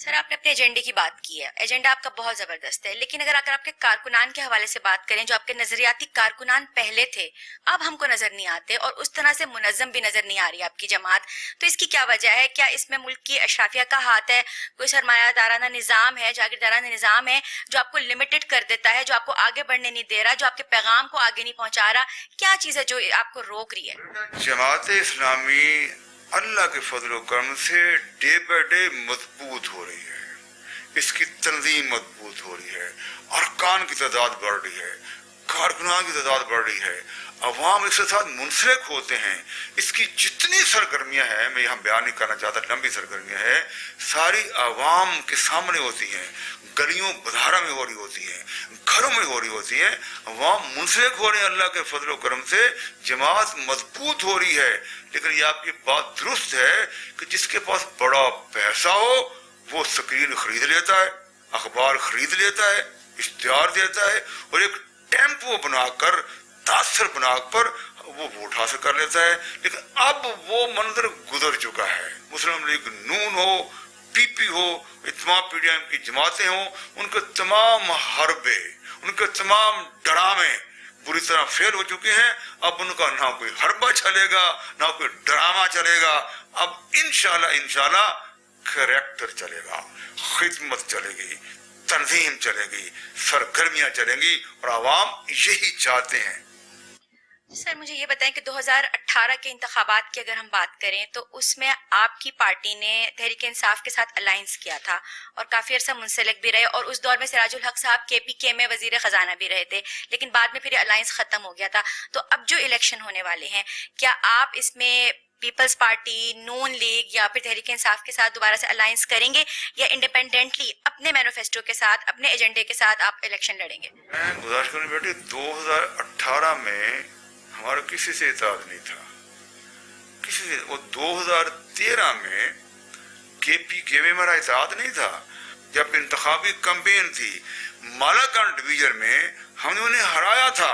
سر آپ نے اپنے ایجنڈے کی بات کی ہے، ایجنڈا آپ کا بہت زبردست ہے، لیکن اگر آپ کے کارکنان کے حوالے سے بات کریں، جو آپ کے نظریاتی کارکنان پہلے تھے اب ہم کو نظر نہیں آتے اور اس طرح سے منظم بھی نظر نہیں آ رہی آپ کی جماعت، تو اس کی کیا وجہ ہے؟ کیا اس میں ملک کی اشرافیہ کا ہاتھ ہے؟ کوئی سرمایہ دارانہ نظام ہے، جاگیردارانہ نظام ہے جو آپ کو لمیٹڈ کر دیتا ہے، جو آپ کو آگے بڑھنے نہیں دے رہا، جو آپ کے پیغام کو آگے نہیں پہنچا رہا؟ کیا چیز ہے جو آپ کو روک رہی ہے؟ جماعت اسلامی اللہ کے فضل و کرم سے ڈے بائی ڈے مضبوط ہو رہی ہے، اس کی تنظیم مضبوط ہو رہی ہے، ارکان کی تعداد بڑھ رہی ہے، کارکنان کی تعداد بڑھ رہی ہے، عوام اس کے ساتھ منسلک ہوتے ہیں، اس کی جتنی سرگرمیاں ہیں، میں یہاں بیان نہیں کرنا چاہتا، لمبی سرگرمیاں ہیں، ساری عوام کے سامنے ہوتی ہیں، گلیوں بازاروں میں ہو رہی ہوتی ہیں، گھروں میں ہو رہی ہوتی ہیں، عوام منسلک ہو رہے ہیں اللہ کے فضل و کرم سے، جماعت مضبوط ہو رہی ہے۔ لیکن یہ آپ کی بات درست ہے کہ جس کے پاس بڑا پیسہ ہو وہ سکرین خرید لیتا ہے، اخبار خرید لیتا ہے، اشتہار دیتا ہے اور ایک ٹیمپو بنا کر، تاثر بنا کر وہ ووٹ حاصل کر لیتا ہے۔ لیکن اب وہ منظر گزر چکا ہے۔ مسلم لیگ نون ہو، پی پی ہو، تمام پی ڈی ایم کی جماعتیں ہوں، ان کے تمام حربے، ان کے تمام ڈرامے بری طرح فیل ہو چکے ہیں۔ اب ان کا نہ کوئی حربہ چلے گا، نہ کوئی ڈرامہ چلے گا۔ اب انشاءاللہ کریکٹر چلے گا، خدمت چلے گی، تنظیم چلے گی، سرگرمیاں چلیں گی اور عوام یہی چاہتے ہیں۔ سر مجھے یہ بتائیں کہ 2018 کے انتخابات کی اگر ہم بات کریں تو اس میں آپ کی پارٹی نے تحریک انصاف کے ساتھ الائنس کیا تھا اور کافی عرصہ منسلک بھی رہے، اور اس دور میں سراج الحق صاحب کے پی کے میں وزیر خزانہ بھی رہے تھے، لیکن بعد میں پھر یہ الائنس ختم ہو گیا تھا۔ تو اب جو الیکشن ہونے والے ہیں، کیا آپ اس میں پیپلز پارٹی، نون لیگ یا پھر تحریک انصاف کے ساتھ دوبارہ سے الائنس کریں گے، یا انڈیپینڈنٹلی اپنے مینیفیسٹو کے ساتھ، اپنے ایجنڈے کے ساتھ آپ الیکشن لڑیں گے؟ میں گزارش کروں بیٹے، 2018 میں ہمارا کسی سے اتحاد نہیں تھا، کسی سے۔ وہ 2013 میں کے پی کے میں ہمارا اتحاد نہیں تھا، جب انتخابی کمپین تھی مالاکنڈ ڈویژن میں ہم نے انہیں ہرایا تھا،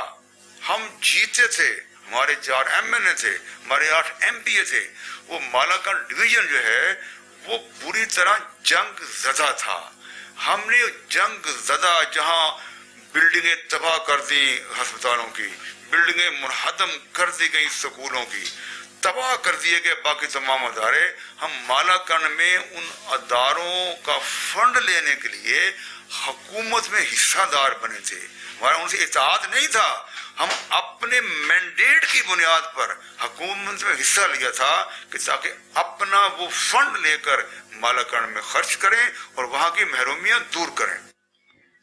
ہم جیتے تھے، ہمارے 4 ایم این اے تھے، ہمارے 8 ایم پی اے تھے۔ وہ مالاکنڈ ڈویژن جو ہے وہ پوری طرح جنگ زدہ تھا۔ ہم نے جنگ زدہ، جہاں بلڈنگیں تباہ کر دی، ہسپتالوں کی بلڈنگیں منہدم کر دی گئی، سکولوں کی تباہ کر دیے گئے باقی تمام ادارے، ہم مالاکنڈ میں ان اداروں کا فنڈ لینے کے لیے حکومت میں حصہ دار بنے تھے، ہمارا ان سے اتحاد نہیں تھا۔ ہم اپنے مینڈیٹ کی بنیاد پر حکومت میں حصہ لیا تھا کہ تاکہ اپنا وہ فنڈ لے کر مالاکنڈ میں خرچ کریں اور وہاں کی محرومیاں دور کریں۔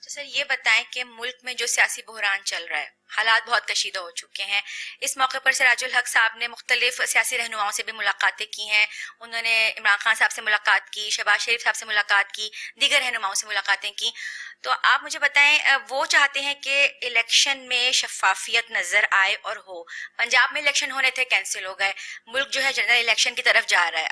تو سر یہ بتائیں کہ ملک میں جو سیاسی بحران چل رہا ہے، حالات بہت کشیدہ ہو چکے ہیں، اس موقع پر سراج الحق صاحب نے مختلف سیاسی رہنماؤں سے بھی ملاقاتیں کی ہیں، انہوں نے عمران خان صاحب سے ملاقات کی، شہباز شریف صاحب سے ملاقات کی، دیگر رہنماؤں سے ملاقاتیں کی۔ تو آپ مجھے بتائیں، وہ چاہتے ہیں کہ الیکشن میں شفافیت نظر آئے اور ہو۔ پنجاب میں الیکشن ہونے تھے، کینسل ہو گئے، ملک جو ہے جنرل الیکشن کی طرف جا رہا ہے۔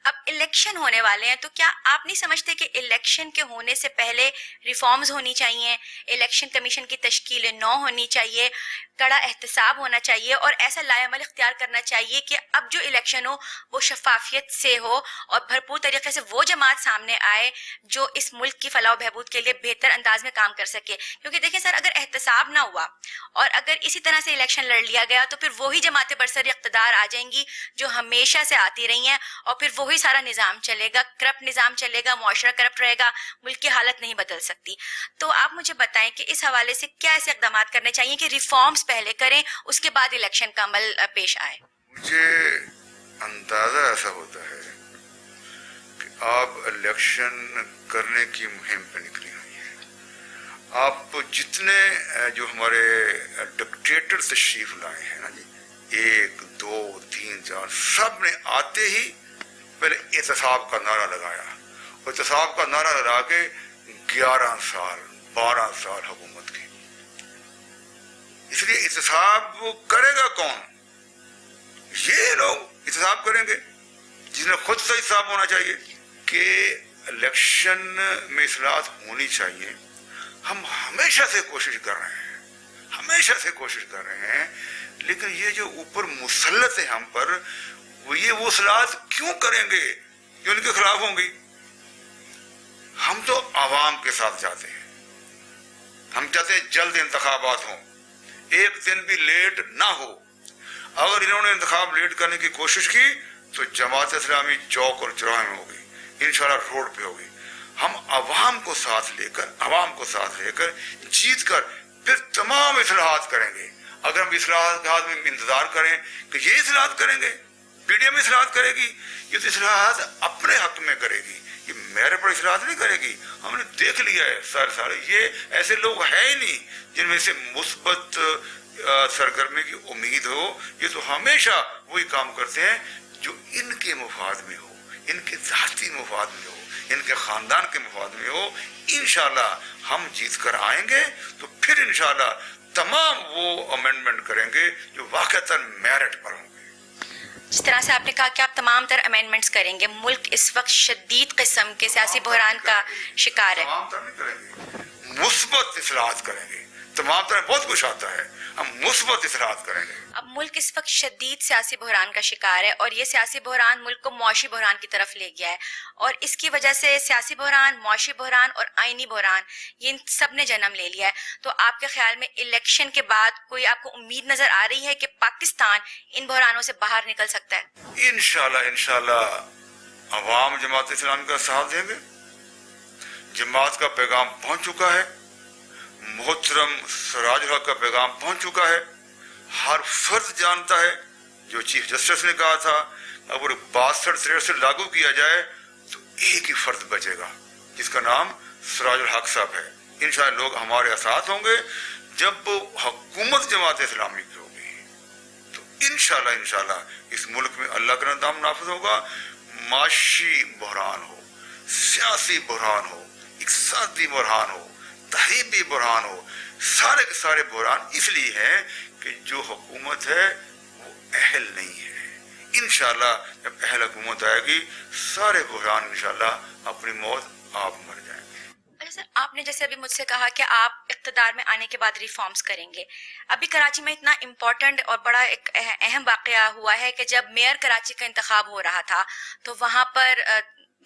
اب الیکشن ہونے والے ہیں، تو کیا آپ نہیں سمجھتے کہ الیکشن کے ہونے سے پہلے ریفارمز ہونی چاہیے، الیکشن کمیشن کی تشکیل نو ہونی چاہیے، کڑا احتساب ہونا چاہیے، اور ایسا لائے عمل اختیار کرنا چاہیے کہ اب جو الیکشن ہو وہ شفافیت سے ہو اور بھرپور طریقے سے وہ جماعت سامنے آئے جو اس ملک کی فلاح و بہبود کے لیے بہتر انداز میں کام کر سکے؟ کیونکہ دیکھیں سر، اگر احتساب نہ ہوا اور اگر اسی طرح سے الیکشن لڑ لیا گیا تو پھر وہی جماعتیں برسر اقتدار آ جائیں گی جو ہمیشہ سے آتی رہی ہیں، اور پھر وہی سارا نظام چلے گا، کرپٹ نظام چلے گا، معاشرہ کرپٹ رہے گا، ملک کی حالت نہیں بدل سکتی۔ تو آپ مجھے بتائیں کہ اس حوالے سے کیا ایسے اقدامات کرنے چاہیے کہ ریفارمز پہلے کریں، اس کے بعد الیکشن کا عمل پیش آئے؟ مجھے اندازہ ایسا ہوتا ہے کہ آپ الیکشن کرنے کی مہم پہ نکلی ہوئی ہیں۔ آپ جتنے جو ہمارے ڈکٹیٹر تشریف لائے ہیں نا جی، 1 2 3 4، سب نے آتے ہی پہلے احتساب کا نعرہ لگایا، اور احتساب کا نعرہ لگا کے 11 سال 12 سال حکومت کی۔ اس لیے احتساب کرے گا کون؟ یہ لوگ احتساب کریں گے جس نے خود سے حساب ہونا چاہیے کہ الیکشن میں اصلاحات ہونی چاہیے۔ ہم ہمیشہ سے کوشش کر رہے ہیں، ہمیشہ سے کوشش کر رہے ہیں، لیکن یہ جو اوپر مسلط ہے ہم پر، وہ اصلاحات کیوں کریں گے جو ان کے خلاف ہوں گی؟ ہم تو عوام کے ساتھ جاتے ہیں. ہم چاہتے ہیں جلد انتخابات ہوں, ایک دن بھی لیٹ نہ ہو. اگر انہوں نے انتخاب لیٹ کرنے کی کوشش کی تو جماعت اسلامی چوک اور چوراہے میں ہوگی, انشاءاللہ روڈ پہ ہوگی. ہم عوام کو ساتھ لے کر جیت کر پھر تمام اصلاحات کریں گے. اگر ہم اصلاحات میں انتظار کریں کہ یہ اصلاحات کریں گے, پی ڈی ایم اصلاحات کرے گی, یہ تو اصلاحات اپنے حق میں کرے گی, یہ میرے پر اصلاحات نہیں کرے گی. ہم نے دیکھ لیا ہے سارے یہ ایسے لوگ ہیں ہی نہیں جن میں سے مثبت سرگرمی کی امید ہو. یہ تو ہمیشہ وہی کام کرتے ہیں جو ان کے مفاد میں ہو, ان کے ذاتی مفاد میں ہو, ان کے خاندان کے مفاد میں ہو. انشاءاللہ ہم جیت کر آئیں گے تو پھر انشاءاللہ تمام وہ امینڈمنٹ کریں گے جو واقعتاً میرٹ پر ہوں گے. جس طرح سے آپ نے کہا کہ آپ تمام تر امینڈمنٹس کریں گے, ملک اس وقت شدید قسم کے سیاسی بحران کا شکار ہے. تمام تر نہیں کریں گے, مثبت اصلاحات کریں گے. تمام طرح بہت کچھ آتا ہے, ہم مثبت اصلاحات کریں گے. اب ملک اس وقت شدید سیاسی بحران کا شکار ہے اور یہ سیاسی بحران ملک کو معاشی بحران کی طرف لے گیا ہے, اور اس کی وجہ سے سیاسی بحران, معاشی بحران اور آئینی بحران یہ سب نے جنم لے لیا ہے. تو آپ کے خیال میں الیکشن کے بعد کوئی آپ کو امید نظر آ رہی ہے کہ پاکستان ان بحرانوں سے باہر نکل سکتا ہے؟ انشاءاللہ عوام جماعت اسلامی کا ساتھ دیں گے. جماعت کا پیغام پہنچ چکا ہے, محترم سراج الحق کا پیغام پہنچ چکا ہے. ہر فرد جانتا ہے, جو چیف جسٹس نے کہا تھا اگر 62-63 لاگو کیا جائے تو ایک ہی فرد بچے گا جس کا نام سراج الحق صاحب ہے. انشاءاللہ لوگ ہمارے ساتھ ہوں گے. جب حکومت جماعت اسلامی کی ہوگی تو انشاءاللہ اس ملک میں اللہ کا نظام نافذ ہوگا. معاشی بحران ہو, سیاسی بحران ہو, اقتصادی بحران ہو, تہذیبی بحران ہو, سارے کے سارے بحران اس لیے ہیں کہ جو حکومت ہے وہ اہل نہیں ہے. انشاءاللہ جب اہل حکومت آئے گی سارے بحران انشاءاللہ اپنی موت آپ مر جائیں گے. اچھا سر, آپ نے جیسے ابھی مجھ سے کہا کہ آپ اقتدار میں آنے کے بعد ریفارمز کریں گے. ابھی کراچی میں اتنا امپورٹنٹ اور بڑا ایک اہم واقعہ ہوا ہے کہ جب میئر کراچی کا انتخاب ہو رہا تھا تو وہاں پر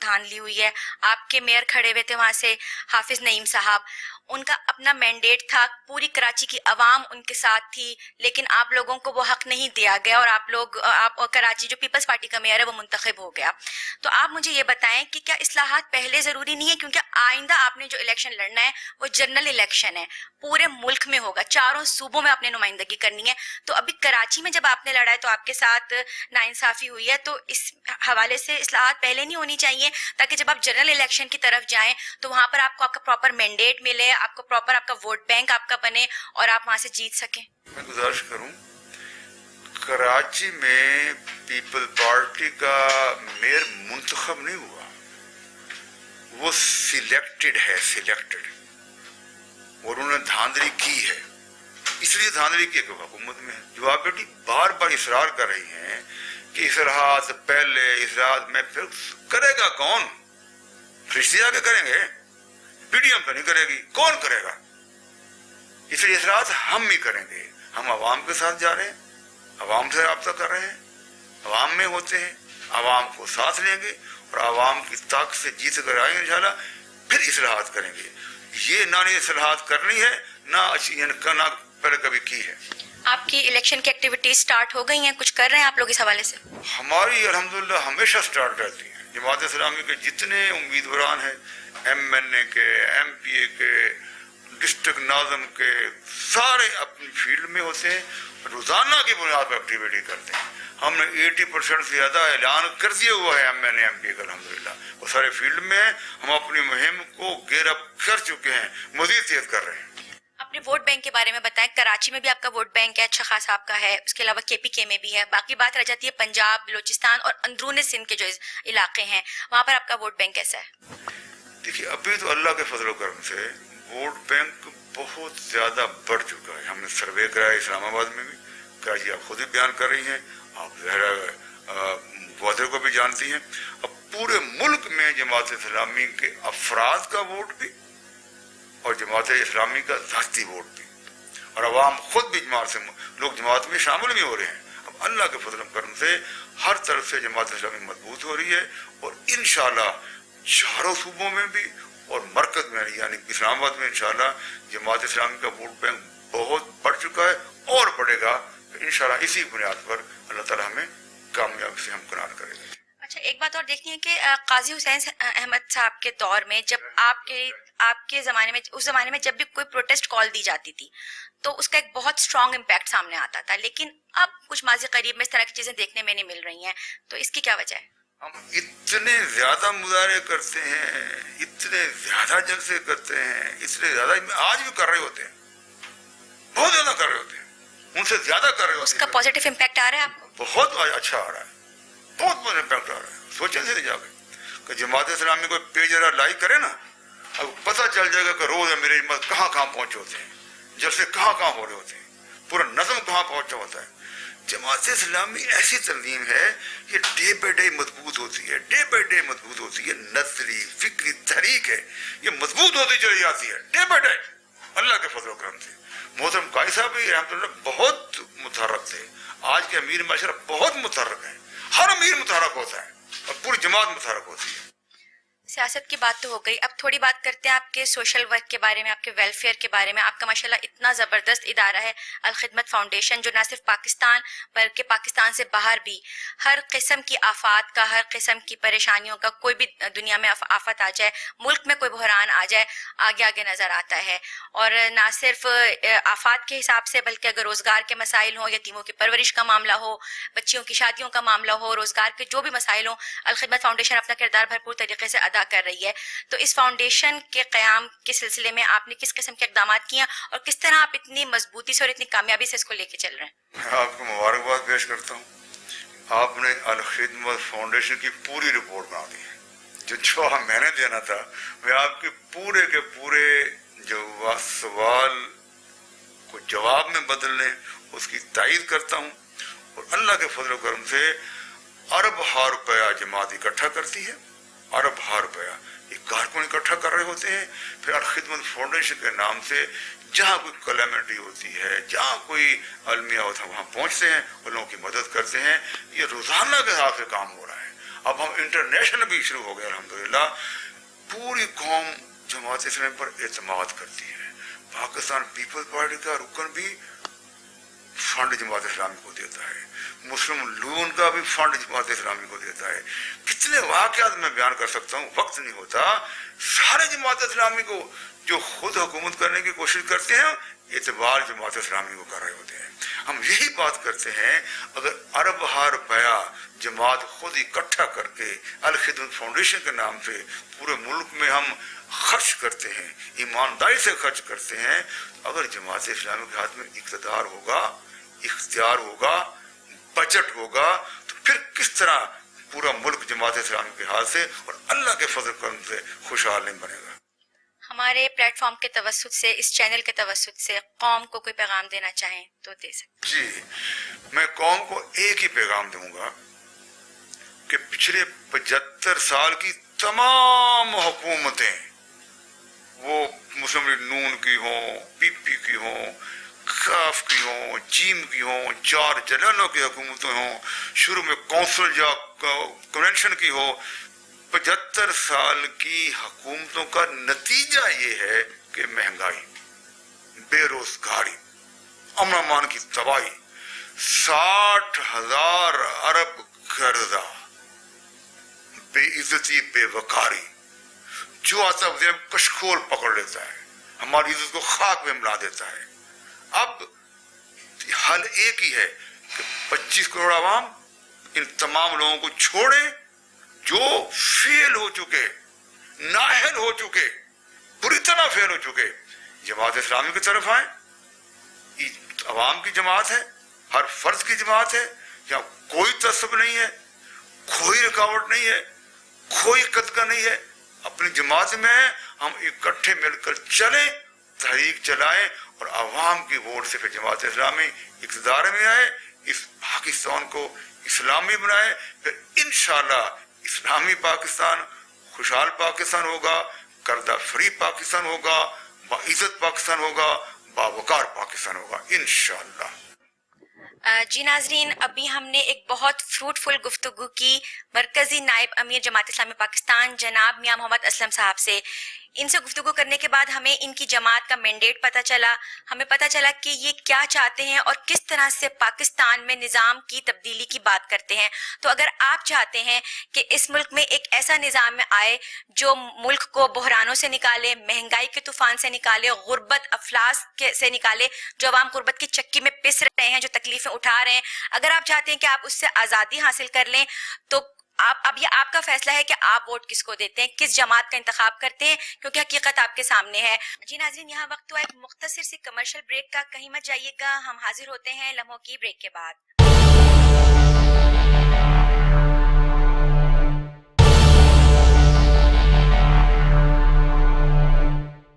دھاندلی ہوئی ہے. آپ کے میئر کھڑے ہوئے تھے وہاں سے, حافظ نعیم صاحب, ان کا اپنا مینڈیٹ تھا, پوری کراچی کی عوام ان کے ساتھ تھی, لیکن آپ لوگوں کو وہ حق نہیں دیا گیا اور آپ کراچی جو پیپلز پارٹی کا میئر ہے وہ منتخب ہو گیا. تو آپ مجھے یہ بتائیں کہ کیا اصلاحات پہلے ضروری نہیں ہے, کیونکہ آئندہ آپ نے جو الیکشن لڑنا ہے وہ جنرل الیکشن ہے, پورے ملک میں ہوگا, 4 صوبوں میں آپ نے نمائندگی کرنی ہے. تو ابھی کراچی میں جب آپ نے لڑا ہے تو آپ کے ساتھ ناانصافی ہوئی ہے, تو اس حوالے سے اصلاحات پہلے نہیں ہونی چاہیے تاکہ جب آپ جنرل الیکشن کی طرف جائیں تو وہاں پر آپ کو آپ کا پراپر مینڈیٹ ملے, آپ کو پراپر آپ کا ووٹ بینک آپ کا بنے اور آپ وہاں سے جیت سکیں. میں گزارش کروں, کراچی میں پیپل پارٹی کا میئر منتخب نہیں ہوا, وہ سلیکٹڈ ہے, اور انہوں نے دھاندلی کی ہے. اس لیے دھاندلی کی کہ حکومت میں جو آپ بیٹی بار بار اصرار کر رہی ہیں کہ اصلاحات پہلے, اصلاحات میں پھر کرے گا کون؟ فرشتے آ کے کریں گے, پی ڈی ایم تو نہیں کرے گی, کون کرے گا؟ اس لیے اصلاحات ہم ہی کریں گے. ہم عوام کے ساتھ جا رہے ہیں, عوام سے رابطہ کر رہے ہیں, عوام میں ہوتے ہیں, عوام کو ساتھ لیں گے اور عوام کی طاقت سے جیت کر آئیں گے انشاءاللہ, پھر اصلاحات کریں گے. یہ نہ اصلاحات کرنی ہے نہ پہلے کبھی کی ہے. آپ کی الیکشن کی ایکٹیویٹیز سٹارٹ ہو گئی ہیں, کچھ کر رہے ہیں آپ لوگ اس حوالے سے؟ ہماری الحمدللہ ہمیشہ سٹارٹ رہتی ہیں. جماعت اسلامی کے جتنے امیدواران ہیں, ایم این اے کے, ایم پی اے کے, ڈسٹرکٹ ناظم کے, سارے اپنی فیلڈ میں ہوتے ہیں, روزانہ کی بنیاد پر ایکٹیویٹی کرتے ہیں. ہم نے 80% سے زیادہ اعلان کر دیا ہوا ہے ایم این اے, ایم پی اے کا, الحمدللہ وہ سارے فیلڈ میں ہیں. ہم اپنی مہم کو گیئر اپ کر چکے ہیں, مزید تیز کر رہے ہیں. اپنے ووٹ بینک کے بارے میں بتائیں. کراچی میں بھی آپ کا ووٹ بینک ہے, اچھا خاصا آپ کا ہے, اس کے علاوہ کے پی کے میں بھی ہے. باقی بات رہ جاتی ہے پنجاب, بلوچستان اور اندرون سندھ کے جو علاقے ہیں, وہاں پر آپ کا ووٹ بینک کیسا ہے؟ دیکھیے ابھی تو اللہ کے فضل و کرم سے ووٹ بینک بہت زیادہ بڑھ چکا ہے. ہم نے سروے کرایا اسلام آباد میں بھی, کراچی آپ خود ہی بیان کر رہی ہیں, آپ گوادر کو بھی جانتی ہیں. اب پورے ملک میں جماعت اسلامی کے افراد کا ووٹ بھی اور جماعت اسلامی کا ذاتی ووٹ بھی, اور عوام خود بھی جماعت سے لوگ جماعت میں شامل بھی ہو رہے ہیں. اب اللہ کے فضل و کرم سے ہر طرف سے جماعت اسلامی مضبوط ہو رہی ہے, اور انشاءاللہ 4 صوبوں میں بھی اور مرکز میں یعنی اسلام آباد میں انشاءاللہ جماعت اسلامی کا ووٹ بینک بہت بڑھ چکا ہے اور بڑھے گا. انشاءاللہ اسی بنیاد پر اللہ تعالیٰ ہمیں کامیابی سے ہمکنار کرے گا. اچھا، ایک بات اور دیکھنی ہے کہ قاضی حسین احمد صاحب کے دور میں جب آپ کے زمانے میں، اس زمانے میں جب بھی کوئی پروٹیسٹ کال دی جاتی تھی تو اس کا ایک بہت اسٹرانگ امپیکٹ سامنے آتا تھا، لیکن اب کچھ ماضی قریب میں اس طرح کی چیزیں دیکھنے میں نہیں مل رہی ہیں، تو اس کی کیا وجہ ہے؟ ہم اتنے زیادہ مظاہرے کرتے ہیں، اتنے زیادہ جلسے کرتے ہیں، اتنے زیادہ آج بھی کر رہے ہوتے ہیں، بہت زیادہ کر رہے ہوتے ہیں، ان سے زیادہ کر رہے ہوتے ہیں. اس کا پازیٹیو امپیکٹ آ رہا ہے آپ کو؟ بہت اچھا آ رہا ہے، بہت بڑا امپیکٹ آ رہا ہے. سوچیں سے جا کے کہ جماعت اسلامی کو پیج ذرا لائک کرے نا، اب پتہ چل جائے گا کہ روز میرے کہاں کہاں پہنچے ہوتے ہیں، جلسے کہاں کہاں ہو رہے ہوتے ہیں، پورا نظم کہاں پہنچا ہوتا ہے. جماعت اسلامی ایسی تنظیم ہے یہ ڈے بائی ڈے مضبوط ہوتی ہے، ڈے بائی ڈے مضبوط ہوتی ہے، نظری فکری تحریک ہے، یہ مضبوط ہوتی چلی جاتی ہے ڈے بائی ڈے اللہ کے فضل و کرم سے. محترم قائد صاحب بھی رحمۃ اللہ بہت متحرک تھے، آج کے امیر معاشرہ بہت متحرک ہیں، ہر امیر متحرک ہوتا ہے اور پوری جماعت متحرک ہوتی ہے. سیاست کی بات تو ہو گئی، اب تھوڑی بات کرتے ہیں آپ کے سوشل ورک کے بارے میں، آپ کے ویلفیئر کے بارے میں. آپ کا ماشاءاللہ اتنا زبردست ادارہ ہے الخدمت فاؤنڈیشن، جو نہ صرف پاکستان بلکہ پاکستان سے باہر بھی ہر قسم کی آفات کا، ہر قسم کی پریشانیوں کا، کوئی بھی دنیا میں آفت آ جائے، ملک میں کوئی بحران آ جائے، آگے آگے نظر آتا ہے. اور نہ صرف آفات کے حساب سے بلکہ اگر روزگار کے مسائل ہوں، یتیموں کی پرورش کا معاملہ ہو، بچیوں کی شادیوں کا معاملہ ہو، روزگار کے جو بھی مسائل ہوں، الخدمت فاؤنڈیشن اپنا کردار بھرپور طریقے سے ادا کر رہی ہے. تو اس فاؤنڈیشن کے قیام کے سلسلے میں آپ نے کس قسم کے اقدامات کیے ہیں اور کس طرح آپ اتنی مضبوطی سے اور اتنی کامیابی سے اس کو لے کے چل رہے ہیں؟ میں آپ کو مبارکباد پیش کرتا ہوں. آپ نے الخدمت فاؤنڈیشن کی پوری رپورٹ بنا دی ہے. جو میں نے دینا تھا میں آپ کے پورے جو سوال کو جواب میں بدلنے اس کی تائید کرتا ہوں. اور اللہ کے فضل و کرم سے ارب ہا روپیہ جماعت اکٹھا کرتی ہے، ارب ہا روپیہ یہ کارکن اکٹھا کر رہے ہوتے ہیں. پھر الخدمت فاؤنڈیشن کے نام سے جہاں کوئی کلیمٹی ہوتی ہے، جہاں کوئی المیہ ہوتا ہے، وہاں پہنچتے ہیں اور لوگوں کی مدد کرتے ہیں. یہ روزانہ کے حساب سے کام ہو رہا ہے. اب ہم انٹرنیشنل بھی شروع ہو گئے الحمدللہ. پوری قوم جماعت اسلامی پر اعتماد کرتی ہے. پاکستان پیپلز پارٹی کا رکن بھی فنڈ جماعت اسلامی کو دیتا ہے، مسلم لون کا بھی فنڈ جماعت اسلامی کو دیتا ہے. کتنے واقعات میں بیان کر سکتا ہوں، وقت نہیں ہوتا. سارے جماعت اسلامی کو جو خود حکومت کرنے کی کوشش کرتے ہیں اعتبار جماعت اسلامی کو کر رہے ہوتے ہیں. ہم یہی بات کرتے ہیں اگر ارب ہا روپیہ جماعت خود اکٹھا کر کے الخدمت فاؤنڈیشن کے نام سے پورے ملک میں ہم خرچ کرتے ہیں، ایمانداری سے خرچ کرتے ہیں، اگر جماعت اسلامی کے ہاتھ میں اقتدار ہوگا، اختیار ہوگا، بجٹ ہوگا، تو پھر کس طرح پورا ملک جماعت اسلامی کے ہاتھ سے اور اللہ کے فضل کرم سے خوشحال نہیں بنے گا. ہمارے پلیٹ فارم کے توسط سے، اس چینل کے توسط سے قوم کو کوئی پیغام دینا چاہیں تو دے سکتے. جی، میں قوم کو ایک ہی پیغام دوں گا کہ پچھلے 75 سال کی تمام حکومتیں، وہ مسلم لیگ نون کی ہوں، پی پی کی ہوں، کاف کی ہوں، جیم کی ہوں، 4 جنرلوں کی حکومتیں ہوں، شروع میں کونسل یا کنونشن کی ہو، 75 سال کی حکومتوں کا نتیجہ یہ ہے کہ مہنگائی، بے روزگاری، امن و امان کی تباہی، 60,000 ارب قرضہ، بے عزتی، بے وقاری، جو آتا ہے کشکول پکڑ لیتا ہے، ہماری عزت کو خاک میں ملا دیتا ہے. اب حل ایک ہی ہے کہ 25 کروڑ عوام ان تمام لوگوں کو چھوڑے جو فیل ہو چکے، نااہل ہو چکے، بری طرح فیل ہو چکے، جماعت اسلامی کی طرف آئیں. عوام کی جماعت ہے، ہر فرد کی جماعت ہے، یہاں کوئی تعصب نہیں ہے، کوئی رکاوٹ نہیں ہے، کوئی قدقہ نہیں ہے. اپنی جماعت میں ہم اکٹھے مل کر چلیں، تحریک چلائیں اور عوام کی ووٹ سے پھر جماعت اسلامی اقتدار میں آئے، اس پاکستان کو اسلامی بنائے. پھر انشاءاللہ اسلامی پاکستان، خوشحال پاکستان ہوگا، قرضہ فری پاکستان ہوگا، باعزت پاکستان ہوگا، باوقار پاکستان ہوگا انشاءاللہ. جی ناظرین، ابھی ہم نے ایک بہت فروٹفل گفتگو کی مرکزی نائب امیر جماعت اسلامی پاکستان جناب میاں محمد اسلم صاحب سے. ان سے گفتگو کرنے کے بعد ہمیں ان کی جماعت کا مینڈیٹ پتہ چلا، ہمیں پتہ چلا کہ یہ کیا چاہتے ہیں اور کس طرح سے پاکستان میں نظام کی تبدیلی کی بات کرتے ہیں۔ تو اگر آپ چاہتے ہیں کہ اس ملک میں ایک ایسا نظام میں آئے جو ملک کو بحرانوں سے نکالے، مہنگائی کے طوفان سے نکالے، غربت افلاس سے نکالے، جو عوام غربت کی چکی میں پس رہے ہیں، جو تکلیفیں اٹھا رہے ہیں، اگر آپ چاہتے ہیں کہ آپ اس سے آزادی حاصل کر لیں، تو اب یہ آپ کا فیصلہ ہے کہ آپ ووٹ کس کو دیتے ہیں، کس جماعت کا انتخاب کرتے ہیں، کیونکہ حقیقت آپ کے سامنے ہے۔ جی ناظرین، یہاں وقت ہوا ایک مختصر سی کمرشل بریک کا، کہیں مت جائیے گا، ہم حاضر ہوتے ہیں لمحوں کی بریک کے بعد۔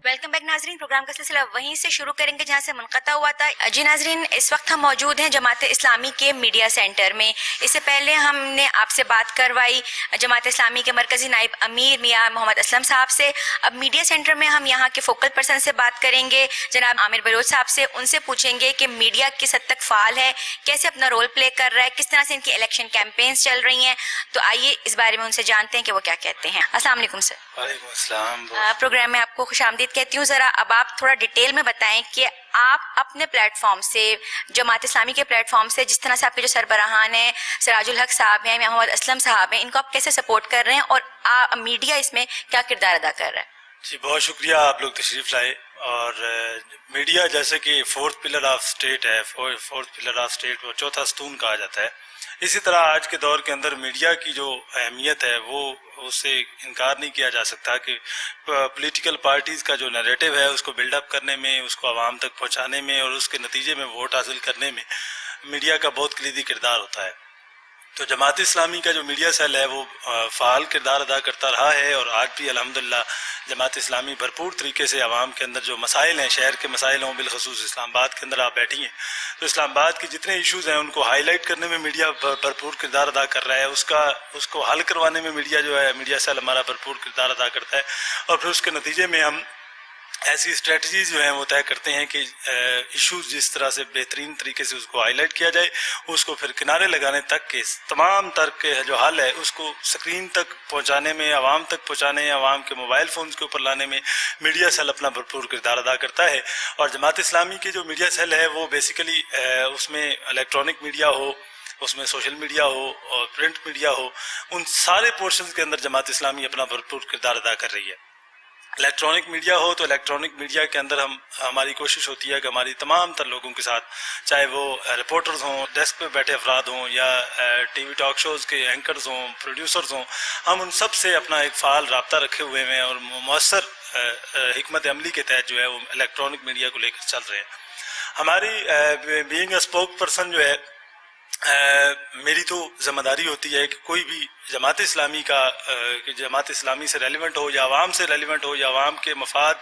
ویلکم بیک ناظرین، پروگرام کا سلسلہ وہیں سے شروع کریں گے جہاں سے منقطع ہوا تھا۔ جی ناظرین، اس وقت ہم موجود ہیں جماعت اسلامی کے میڈیا سینٹر میں۔ اس سے پہلے ہم نے آپ سے بات کروائی جماعت اسلامی کے مرکزی نائب امیر میاں محمد اسلم صاحب سے۔ اب میڈیا سینٹر میں ہم یہاں کے فوکل پرسن سے بات کریں گے، جناب عامر بلوچ صاحب سے۔ ان سے پوچھیں گے کہ میڈیا کس حد تک فعال ہے، کیسے اپنا رول پلے کر رہا ہے، کس طرح سے ان کی الیکشن کیمپینز چل رہی ہیں۔ تو آئیے اس بارے میں ان سے جانتے ہیں کہ وہ کیا کہتے ہیں۔ السلام علیکم سر۔ وعلیکم السلام۔ پروگرام میں آپ کو خوش آمدید کہتی ہوں۔ ذرا اب آپ تھوڑا ڈیٹیل میں بتائیں کہ آپ اپنے پلیٹ فارم سے، جماعت اسلامی کے پلیٹ فارم سے، جس طرح سے آپ کے جو سربراہان ہیں سراج الحق صاحب ہیں، محمد اسلم صاحب ہیں، ان کو آپ کیسے سپورٹ کر رہے ہیں اور میڈیا اس میں کیا کردار ادا کر رہا ہے؟ جی بہت شکریہ، آپ لوگ تشریف لائے۔ اور میڈیا جیسے کہ فورتھ پلر آف اسٹیٹ ہے، فورتھ پلر آف اسٹیٹ کو چوتھا ستون کہا جاتا ہے، اسی طرح آج کے دور کے اندر میڈیا کی جو اہمیت ہے وہ اس سے انکار نہیں کیا جا سکتا کہ پولیٹیکل پارٹیز کا جو نیریٹو ہے اس کو بلڈ اپ کرنے میں، اس کو عوام تک پہنچانے میں اور اس کے نتیجے میں ووٹ حاصل کرنے میں میڈیا کا بہت کلیدی کردار ہوتا ہے۔ تو جماعت اسلامی کا جو میڈیا سیل ہے وہ فعال کردار ادا کرتا رہا ہے، اور آج بھی الحمدللہ جماعت اسلامی بھرپور طریقے سے عوام کے اندر جو مسائل ہیں، شہر کے مسائل ہوں، بالخصوص اسلام آباد کے اندر آپ بیٹھی ہیں تو اسلام آباد کے جتنے ایشوز ہیں ان کو ہائی لائٹ کرنے میں میڈیا بھرپور کردار ادا کر رہا ہے، اس کو حل کروانے میں میڈیا جو ہے، میڈیا سیل ہمارا بھرپور کردار ادا کرتا ہے، اور پھر اس کے نتیجے میں ہم ایسی اسٹریٹجیز جو ہیں وہ طے کرتے ہیں کہ ایشوز جس طرح سے بہترین طریقے سے اس کو ہائی لائٹ کیا جائے، اس کو پھر کنارے لگانے تک کے تمام تر کے جو حل ہے اس کو اسکرین تک پہنچانے میں، عوام تک پہنچانے، عوام کے موبائل فونز کے اوپر لانے میں میڈیا سیل اپنا بھرپور کردار ادا کرتا ہے۔ اور جماعت اسلامی کی جو میڈیا سیل ہے وہ بیسیکلی اس میں الیکٹرانک میڈیا ہو، اس میں سوشل میڈیا ہو اور پرنٹ میڈیا ہو، ان سارے پورشنز کے اندر جماعت اسلامی اپنا بھرپور کردار ادا کر رہی ہے۔ الیکٹرانک میڈیا ہو تو الیکٹرانک میڈیا کے اندر ہماری کوشش ہوتی ہے کہ ہماری تمام تر لوگوں کے ساتھ، چاہے وہ رپورٹرز ہوں، ڈیسک پہ بیٹھے افراد ہوں، یا ٹی وی ٹاک شوز کے اینکرز ہوں، پروڈیوسرز ہوں، ہم ان سب سے اپنا ایک فعال رابطہ رکھے ہوئے ہیں اور مؤثر حکمت عملی کے تحت جو ہے وہ الیکٹرانک میڈیا کو لے کر چل رہے ہیں۔ ہماری بینگ اے اسپوک پرسن جو ہے، میری تو ذمہ داری ہوتی ہے کہ کوئی بھی جماعت اسلامی کا جماعت اسلامی سے ریلیونٹ ہو یا عوام سے ریلیونٹ ہو یا عوام کے مفاد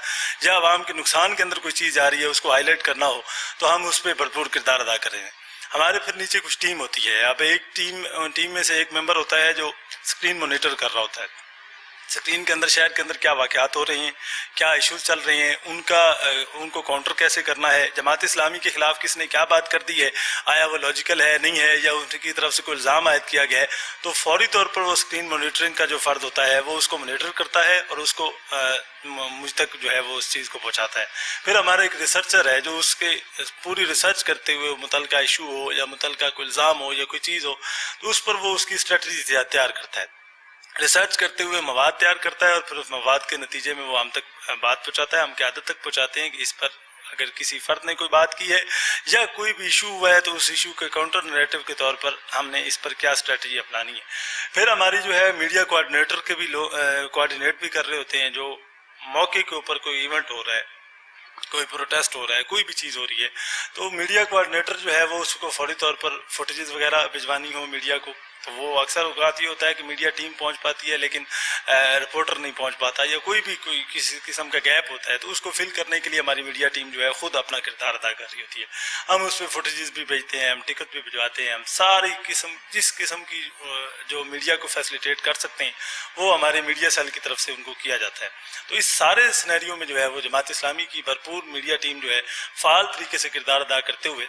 یا عوام کے نقصان کے اندر کوئی چیز آ رہی ہے اس کو ہائی لائٹ کرنا ہو تو ہم اس پہ بھرپور کردار ادا کر رہے ہیں۔ ہمارے پھر نیچے کچھ ٹیم ہوتی ہے، اب ایک ٹیم میں سے ایک ممبر ہوتا ہے جو اسکرین مانیٹر کر رہا ہوتا ہے، اسکرین کے اندر شہر کے اندر کیا واقعات ہو رہے ہیں، کیا ایشوز چل رہے ہیں، ان کو کاؤنٹر کیسے کرنا ہے، جماعت اسلامی کے خلاف کس نے کیا بات کر دی ہے، آیا وہ لاجیکل ہے نہیں ہے، یا ان کی طرف سے کوئی الزام عائد کیا گیا ہے، تو فوری طور پر وہ اسکرین مانیٹرنگ کا جو فرد ہوتا ہے وہ اس کو مانیٹر کرتا ہے اور اس کو مجھ تک جو ہے وہ اس چیز کو پہنچاتا ہے۔ پھر ہمارا ایک ریسرچر ہے جو اس کے پوری ریسرچ کرتے ہوئے متعلقہ ایشو ہو یا متعلقہ کوئی الزام ہو یا کوئی چیز ہو تو اس پر وہ اس کی اسٹریٹجی تیار کرتا ہے، ریسرچ کرتے ہوئے مواد تیار کرتا ہے، اور پھر اس مواد کے نتیجے میں وہ ہم تک بات پہنچاتا ہے، ہم قیادت تک پہنچاتے ہیں کہ اس پر اگر کسی فرد نے کوئی بات کی ہے یا کوئی بھی ایشو ہوا ہے تو اس ایشو کے کاؤنٹر نیریٹو کے طور پر ہم نے اس پر کیا اسٹریٹجی اپنانی ہے۔ پھر ہماری جو ہے میڈیا کوآرڈینیٹر کے بھی کوآرڈینیٹ بھی کر رہے ہوتے ہیں، جو موقع کے اوپر کوئی ایونٹ ہو رہا ہے، کوئی پروٹیسٹ ہو رہا ہے، کوئی بھی چیز ہو رہی ہے تو میڈیا کوآرڈینیٹر جو ہے وہ اس کو فوری طور پر فوٹیجز وغیرہ بھجوانی ہو میڈیا کو، تو وہ اکثر اوقات یہ ہوتا ہے کہ میڈیا ٹیم پہنچ پاتی ہے لیکن رپورٹر نہیں پہنچ پاتا، یا کوئی کسی قسم کا گیپ ہوتا ہے تو اس کو فل کرنے کے لیے ہماری میڈیا ٹیم جو ہے خود اپنا کردار ادا کر رہی ہوتی ہے۔ ہم اس پہ فوٹیجز بھی بھیجتے ہیں، ہم ٹکٹ بھی بھجواتے ہیں، ہم ساری جس قسم کی جو میڈیا کو فیسلیٹیٹ کر سکتے ہیں وہ ہمارے میڈیا سیل کی طرف سے ان کو کیا جاتا ہے۔ تو اس سارے سینیریو میں جو ہے وہ جماعت اسلامی کی بھرپور میڈیا ٹیم جو ہے فعال طریقے سے کردار ادا کرتے ہوئے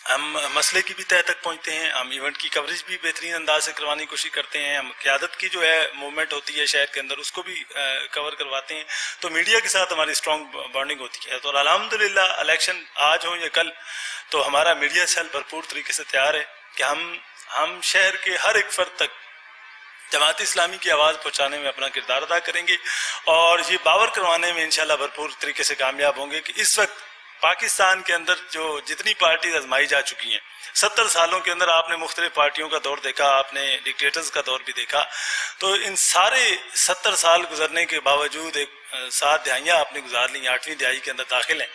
ہم مسئلے کی بھی تہ تک پہنچتے ہیں, ہم ایونٹ کی کوریج بھی بہترین انداز سے کروانے کی کوشش کرتے ہیں, ہم قیادت کی جو ہے موومنٹ ہوتی ہے شہر کے اندر اس کو بھی کور کرواتے ہیں. تو میڈیا کے ساتھ ہماری اسٹرانگ بانڈنگ ہوتی ہے. تو الحمدللہ الیکشن آج ہوں یا کل تو ہمارا میڈیا سیل بھرپور طریقے سے تیار ہے کہ ہم شہر کے ہر ایک فرد تک جماعت اسلامی کی آواز پہنچانے میں اپنا کردار ادا کریں گے, اور یہ باور کروانے میں انشاءاللہ بھرپور طریقے سے کامیاب ہوں گے کہ اس وقت پاکستان کے اندر جو جتنی پارٹیز آزمائی جا چکی ہیں 70 سالوں کے اندر آپ نے مختلف پارٹیوں کا دور دیکھا, آپ نے ڈکٹیٹرز کا دور بھی دیکھا, تو ان سارے 70 سال گزرنے کے باوجود ایک 7 دہائیاں آپ نے گزار لی, 8ویں دہائی کے اندر داخل ہیں.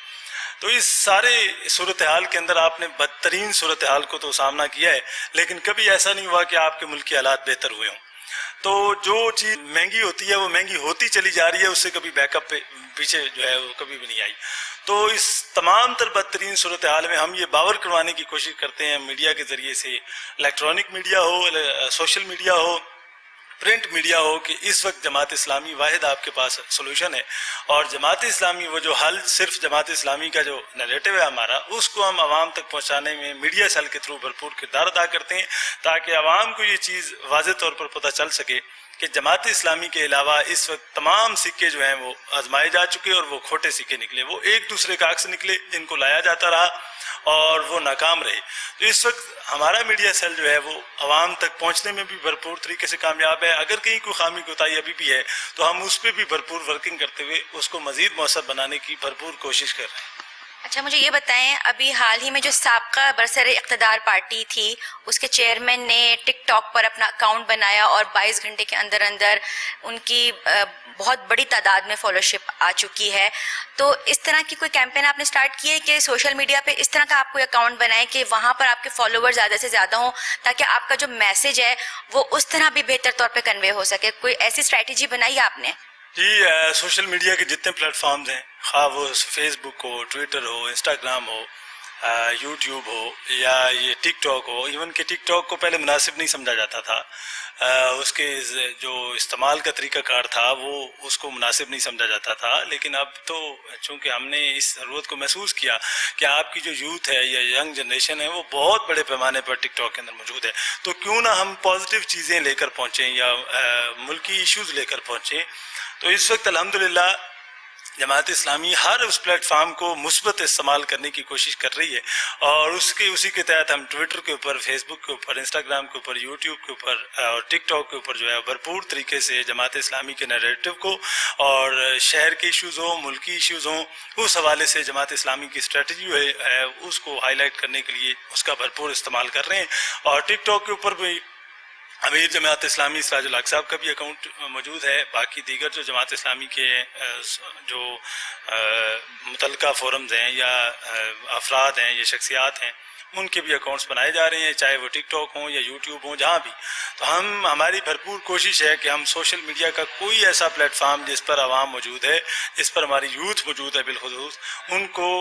تو اس سارے صورتحال کے اندر آپ نے بدترین صورتحال کو تو سامنا کیا ہے, لیکن کبھی ایسا نہیں ہوا کہ آپ کے ملک کے حالات بہتر ہوئے ہوں. تو جو چیز مہنگی ہوتی ہے وہ مہنگی ہوتی چلی جا رہی ہے, اس سے کبھی بیک اپ پیچھے جو ہے وہ کبھی بھی نہیں آئی. تو اس تمام تر بدترین صورتحال میں ہم یہ باور کروانے کی کوشش کرتے ہیں میڈیا کے ذریعے سے, الیکٹرانک میڈیا ہو, سوشل میڈیا ہو, پرنٹ میڈیا ہو, کہ اس وقت جماعت اسلامی واحد آپ کے پاس سولوشن ہے. اور جماعت اسلامی وہ جو حل صرف جماعت اسلامی کا جو نیریٹو ہے ہمارا, اس کو ہم عوام تک پہنچانے میں میڈیا سیل کے تھرو بھرپور کردار ادا کرتے ہیں, تاکہ عوام کو یہ چیز واضح طور پر پتہ چل سکے کہ جماعت اسلامی کے علاوہ اس وقت تمام سکے جو ہیں وہ آزمائے جا چکے اور وہ کھوٹے سکے نکلے, وہ ایک دوسرے کا عکس نکلے جن کو لایا جاتا رہا اور وہ ناکام رہے. تو اس وقت ہمارا میڈیا سیل جو ہے وہ عوام تک پہنچنے میں بھی بھرپور طریقے سے کامیاب ہے. اگر کہیں کوئی خامی کوتاہی ابھی بھی ہے تو ہم اس پہ بھی بھرپور ورکنگ کرتے ہوئے اس کو مزید مؤثر بنانے کی بھرپور کوشش کر رہے ہیں. اچھا مجھے یہ بتائیں, ابھی حال ہی میں جو سابقہ برسر اقتدار پارٹی تھی اس کے چیئرمین نے ٹک ٹاک پر اپنا اکاؤنٹ بنایا اور 22 گھنٹے کے اندر اندر ان کی بہت بڑی تعداد میں فالوشپ آ چکی ہے. تو اس طرح کی کوئی کیمپین آپ نے سٹارٹ کی ہے کہ سوشل میڈیا پہ اس طرح کا آپ کوئی اکاؤنٹ بنائیں کہ وہاں پر آپ کے فالوور زیادہ سے زیادہ ہوں, تاکہ آپ کا جو میسج ہے وہ اس طرح بھی بہتر طور پہ کنوے ہو سکے؟ کوئی ایسی اسٹریٹجی بنائی آپ نے؟ جی, سوشل میڈیا کے جتنے پلیٹ فارمز ہیں, خواہ وہ فیس بک ہو, ٹویٹر ہو, انسٹاگرام ہو, یوٹیوب ہو یا یہ ٹک ٹاک ہو, ایون کہ ٹک ٹاک کو پہلے مناسب نہیں سمجھا جاتا تھا, اس کے جو استعمال کا طریقہ کار تھا وہ اس کو مناسب نہیں سمجھا جاتا تھا. لیکن اب تو چونکہ ہم نے اس ضرورت کو محسوس کیا کہ آپ کی جو یوتھ ہے یا ینگ جنریشن ہے وہ بہت بڑے پیمانے پر ٹک ٹاک کے اندر موجود ہے, تو کیوں نہ ہم پازیٹیو چیزیں لے کر پہنچیں یا ملکی ایشوز لے کر پہنچیں. تو اس وقت الحمدللہ جماعت اسلامی ہر اس پلیٹ فارم کو مثبت استعمال کرنے کی کوشش کر رہی ہے, اور اسی کے تحت ہم ٹویٹر کے اوپر, فیس بک کے اوپر, انسٹاگرام کے اوپر, یوٹیوب کے اوپر اور ٹک ٹاک کے اوپر جو ہے بھرپور طریقے سے جماعت اسلامی کے نیریٹو کو اور شہر کے ایشوز ہوں, ملکی ایشوز ہوں, اس حوالے سے جماعت اسلامی کی اسٹریٹجی ہے اس کو ہائی لائٹ کرنے کے لیے اس کا بھرپور استعمال کر رہے ہیں. اور ٹک ٹاک کے اوپر بھی امیر جماعت اسلامی سراج الحق صاحب کا بھی اکاؤنٹ موجود ہے. باقی دیگر جو جماعت اسلامی کے جو متعلقہ فورمز ہیں یا افراد ہیں یا شخصیات ہیں ان کے بھی اکاؤنٹس بنائے جا رہے ہیں, چاہے وہ ٹک ٹاک ہوں یا یوٹیوب ہوں, جہاں بھی. تو ہماری بھرپور کوشش ہے کہ ہم سوشل میڈیا کا کوئی ایسا پلیٹ فارم جس پر عوام موجود ہے, جس پر ہماری یوتھ موجود ہے بالخصوص, ان کو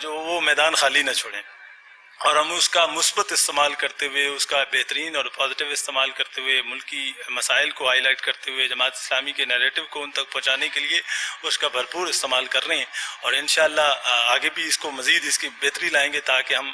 جو وہ میدان خالی نہ چھوڑیں, اور ہم اس کا مثبت استعمال کرتے ہوئے, اس کا بہترین اور پازیٹیو استعمال کرتے ہوئے, ملکی مسائل کو ہائی لائٹ کرتے ہوئے جماعت اسلامی کے نیریٹو کو ان تک پہنچانے کے لیے اس کا بھرپور استعمال کر رہے ہیں. اور انشاءاللہ آگے بھی اس کو مزید اس کی بہتری لائیں گے تاکہ ہم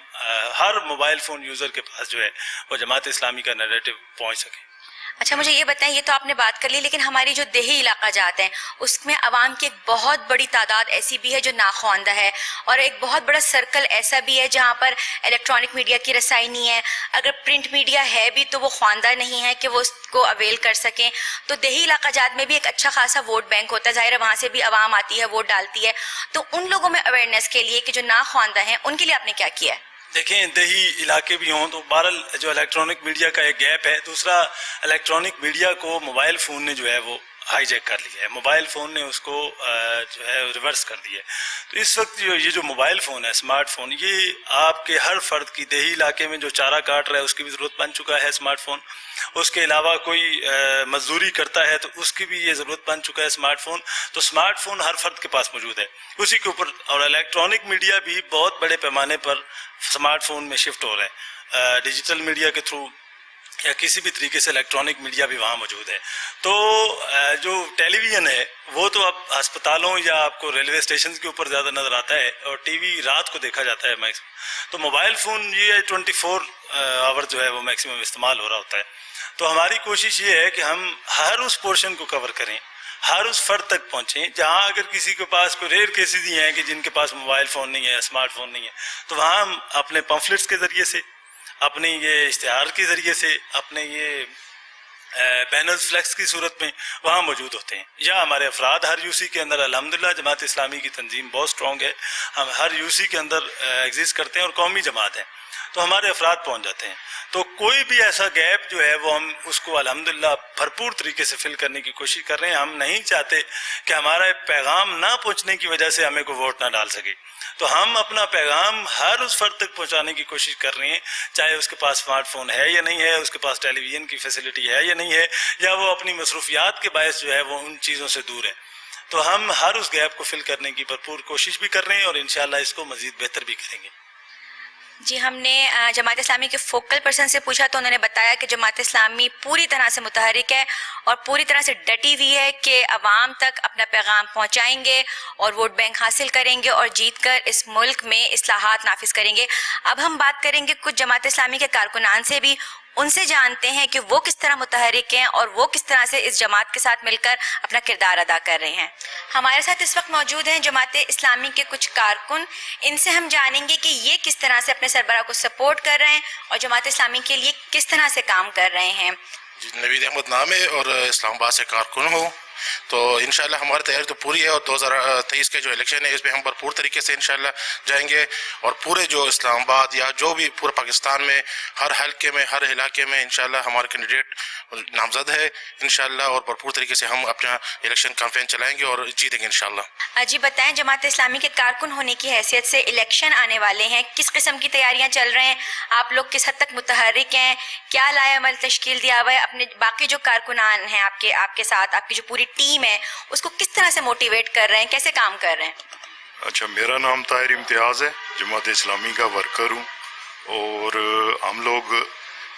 ہر موبائل فون یوزر کے پاس جو ہے وہ جماعت اسلامی کا نیریٹو پہنچ سکے. اچھا مجھے یہ بتائیں, یہ تو آپ نے بات کر لی, لیکن ہماری جو دیہی علاقہ جات ہیں اس میں عوام کی ایک بہت بڑی تعداد ایسی بھی ہے جو ناخواندہ ہے, اور ایک بہت بڑا سرکل ایسا بھی ہے جہاں پر الیکٹرانک میڈیا کی رسائی نہیں ہے. اگر پرنٹ میڈیا ہے بھی تو وہ خواندہ نہیں ہے کہ وہ اس کو اویل کر سکیں. تو دیہی علاقہ جات میں بھی ایک اچھا خاصا ووٹ بینک ہوتا ہے, ظاہر ہے وہاں سے بھی عوام آتی ہے, ووٹ ڈالتی ہے. تو ان لوگوں میں اویئرنیس کے لیے کہ جو ناخواندہ ہیں ان کے لیے آپ نے کیا کیا ہے؟ دیکھیں, دیہی علاقے بھی ہوں تو بہرحال جو الیکٹرانک میڈیا کا ایک گیپ ہے. دوسرا, الیکٹرانک میڈیا کو موبائل فون نے جو ہے وہ ہائی جیک کر لیا ہے, موبائل فون نے اس کو جو ہے ریورس کر دیا ہے. تو اس وقت یہ جو موبائل فون ہے, اسمارٹ فون, یہ آپ کے ہر فرد کی دیہی علاقے میں جو چارہ کاٹ رہا ہے اس کی بھی ضرورت بن چکا ہے اسمارٹ فون. اس کے علاوہ کوئی مزدوری کرتا ہے تو اس کی بھی یہ ضرورت بن چکا ہے اسمارٹ فون. تو اسمارٹ فون ہر فرد کے پاس موجود ہے اسی کے اوپر, اور الیکٹرانک میڈیا بھی بہت بڑے پیمانے پر اسمارٹ فون میں شفٹ ہو رہا ہے. ڈیجیٹل میڈیا کے تھرو یا کسی بھی طریقے سے الیکٹرانک میڈیا بھی وہاں موجود ہے. تو جو ٹیلی ویژن ہے وہ تو اب ہسپتالوں یا آپ کو ریلوے اسٹیشن کے اوپر زیادہ نظر آتا ہے, اور ٹی وی رات کو دیکھا جاتا ہے میکسیمم. تو موبائل فون یہ 24 آور جو ہے وہ میکسیمم استعمال ہو رہا ہوتا ہے. تو ہماری کوشش یہ ہے کہ ہم ہر اس پورشن کو کور کریں, ہر اس فرد تک پہنچیں جہاں اگر کسی کے پاس کوئی ریئر کیسز ہی ہیں کہ جن کے پاس موبائل فون نہیں ہے, اسمارٹ فون نہیں ہے, تو وہاں ہم اپنے پمفلٹس کے ذریعے سے, اپنے یہ اشتہار کے ذریعے سے, اپنے یہ بینرز فلیکس کی صورت میں وہاں موجود ہوتے ہیں. یا ہمارے افراد ہر یو سی کے اندر, الحمدللہ جماعت اسلامی کی تنظیم بہت اسٹرانگ ہے, ہم ہر یو سی کے اندر ایگزسٹ کرتے ہیں اور قومی جماعت ہے, تو ہمارے افراد پہنچ جاتے ہیں. تو کوئی بھی ایسا گیپ جو ہے وہ ہم اس کو الحمدللہ بھرپور طریقے سے فل کرنے کی کوشش کر رہے ہیں. ہم نہیں چاہتے کہ ہمارا پیغام نہ پہنچنے کی وجہ سے ہمیں کوئی ووٹ نہ ڈال سکے. تو ہم اپنا پیغام ہر اس فرد تک پہنچانے کی کوشش کر رہے ہیں, چاہے اس کے پاس اسمارٹ فون ہے یا نہیں ہے, اس کے پاس ٹیلی ویژن کی فیسلٹی ہے یا نہیں ہے, یا وہ اپنی مصروفیات کے باعث جو ہے وہ ان چیزوں سے دور ہے. تو ہم ہر اس گیپ کو فل کرنے کی بھرپور کوشش بھی کر رہے ہیں اور انشاءاللہ اس کو مزید بہتر بھی کریں گے. جی, ہم نے جماعت اسلامی کے فوکل پرسن سے پوچھا تو انہوں نے بتایا کہ جماعت اسلامی پوری طرح سے متحرک ہے اور پوری طرح سے ڈٹی ہوئی ہے کہ عوام تک اپنا پیغام پہنچائیں گے اور ووٹ بینک حاصل کریں گے اور جیت کر اس ملک میں اصلاحات نافذ کریں گے. اب ہم بات کریں گے کچھ جماعت اسلامی کے کارکنان سے بھی, ان سے جانتے ہیں کہ وہ کس طرح متحرک ہیں اور وہ کس طرح سے اس جماعت کے ساتھ مل کر اپنا کردار ادا کر رہے ہیں. ہمارے ساتھ اس وقت موجود ہیں جماعت اسلامی کے کچھ کارکن, ان سے ہم جانیں گے کہ یہ کس طرح سے اپنے سربراہ کو سپورٹ کر رہے ہیں اور جماعت اسلامی کے لیے کس طرح سے کام کر رہے ہیں. جی, نوید احمد نام ہے اور اسلام آباد سے کارکن ہوں. تو انشاءاللہ ہماری تیاری تو پوری ہے اور 2023 کے جو الیکشن ہے اس میں ہم بھرپور طریقے سے انشاءاللہ جائیں گے, اور پورے جو اسلام آباد یا جو بھی پورے پاکستان میں ہر حلقے میں, ہر علاقے میں انشاءاللہ ہمارے کینڈیڈیٹ نامزد ہے انشاءاللہ, اور بھرپور طریقے سے ہم اپنا الیکشن کیمپین چلائیں گے اور جیتیں گے انشاءاللہ. جی بتائیں, جماعت اسلامی کے کارکن ہونے کی حیثیت سے الیکشن آنے والے ہیں, کس قسم کی تیاریاں چل رہے ہیں, آپ لوگ کس حد تک متحرک ہیں, کیا لائے عمل تشکیل دیا ہوا ہے, اپنے باقی جو کارکنان ہیں آپ کے ساتھ, آپ کی جو پوری ٹیم ہے اس کو کس طرح سے موٹیویٹ کر رہے ہیں, کیسے کام کر رہے ہیں؟ اچھا, میرا نام طاہر امتیاز ہے, جماعت اسلامی کا ورکر ہوں, اور ہم لوگ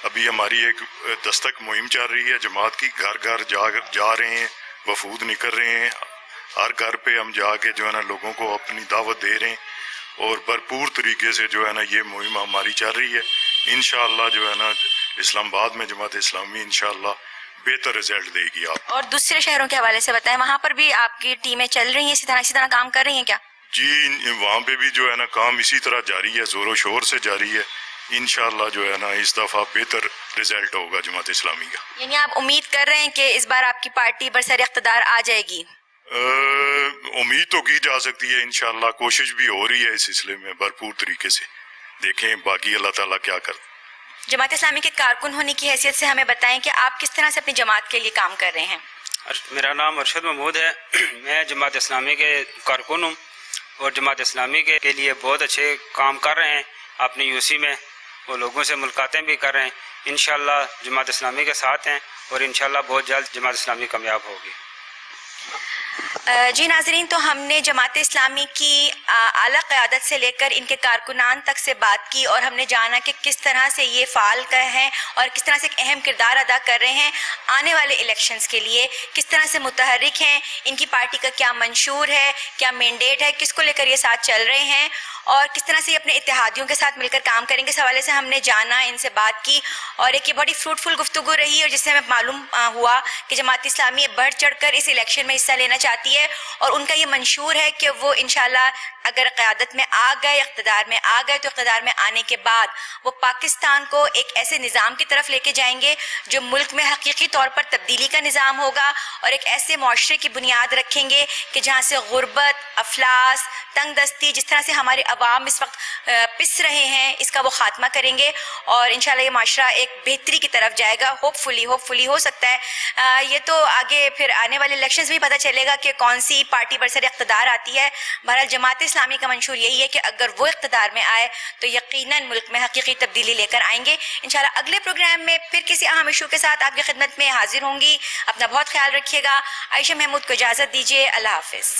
ابھی ہماری ایک دستک مہم چل رہی ہے جماعت کی, گھر گھر جا رہے ہیں, وفود نکل رہے ہیں, ہر گھر پہ ہم جا کے جو ہے نا لوگوں کو اپنی دعوت دے رہے ہیں, اور بھرپور طریقے سے جو ہے نا یہ مہم ہماری چل رہی ہے. انشاءاللہ جو ہے نا اسلام آباد میں جماعت اسلامی انشاءاللہ بہتر رزلٹ دے گی. آپ اور دوسرے شہروں کے حوالے سے بتائیں, وہاں پر بھی آپ کی ٹیمیں چل رہی ہیں, اسی طرح کام کر رہی ہیں کیا؟ جی, وہاں پہ بھی جو ہے نا کام اسی طرح جاری ہے, زور و شور سے جاری ہے. انشاءاللہ جو ہے نا اس دفعہ بہتر رزلٹ ہوگا جماعت اسلامی کا. یعنی آپ امید کر رہے ہیں کہ اس بار آپ کی پارٹی برسر اقتدار آ جائے گی؟ امید تو کی جا سکتی ہے, انشاءاللہ کوشش بھی ہو رہی ہے اس سلسلے میں بھرپور طریقے سے, دیکھیں باقی اللہ تعالیٰ کیا کرتے. جماعت اسلامی کے کارکن ہونے کی حیثیت سے ہمیں بتائیں کہ آپ کس طرح سے اپنی جماعت کے لیے کام کر رہے ہیں. میرا نام ارشد محمود ہے, میں جماعت اسلامی کے کارکن ہوں اور جماعت اسلامی کے لیے بہت اچھے کام کر رہے ہیں اپنی یو سی میں, وہ لوگوں سے ملاقاتیں بھی کر رہے ہیں. انشاءاللہ جماعت اسلامی کے ساتھ ہیں اور انشاءاللہ بہت جلد جماعت اسلامی کامیاب ہوگی. جی ناظرین, تو ہم نے جماعت اسلامی کی اعلیٰ قیادت سے لے کر ان کے کارکنان تک سے بات کی اور ہم نے جانا کہ کس طرح سے یہ فعال ہیں اور کس طرح سے ایک اہم کردار ادا کر رہے ہیں آنے والے الیکشنز کے لیے, کس طرح سے متحرک ہیں, ان کی پارٹی کا کیا منشور ہے, کیا مینڈیٹ ہے, کس کو لے کر یہ ساتھ چل رہے ہیں اور کس طرح سے یہ اپنے اتحادیوں کے ساتھ مل کر کام کریں گے. اس حوالے سے ہم نے جانا, ان سے بات کی اور ایک یہ بڑی فروٹفل گفتگو رہی اور جس سے ہمیں معلوم ہوا کہ جماعت اسلامی بڑھ چڑھ کر اس الیکشن میں حصہ لینا چاہتی ہے اور ان کا یہ منشور ہے کہ وہ انشاءاللہ اگر قیادت میں آ گئے, اقتدار میں آ گئے, تو اقتدار میں آنے کے بعد وہ پاکستان کو ایک ایسے نظام کی طرف لے کے جائیں گے جو ملک میں حقیقی طور پر تبدیلی کا نظام ہوگا اور ایک ایسے معاشرے کی بنیاد رکھیں گے کہ جہاں سے غربت, افلاس, تنگ دستی, جس طرح سے ہمارے عوام اس وقت پس رہے ہیں, اس کا وہ خاتمہ کریں گے اور انشاءاللہ یہ معاشرہ ایک بہتری کی طرف جائے گا. ہوپ فلی ہو سکتا ہے یہ تو آگے پھر آنے والے الیکشنز بھی پتہ چلے گا کہ کون سی پارٹی برسر اقتدار آتی ہے. بہرحال جماعت اسلامی کا منشور یہی ہے کہ اگر وہ اقتدار میں آئے تو یقیناً ملک میں حقیقی تبدیلی لے کر آئیں گے. انشاءاللہ اگلے پروگرام میں پھر کسی اہم ایشو کے ساتھ آپ کی خدمت میں حاضر ہوں گی. اپنا بہت خیال رکھیے گا. عائشہ محمود کو اجازت دیجیے. اللہ حافظ.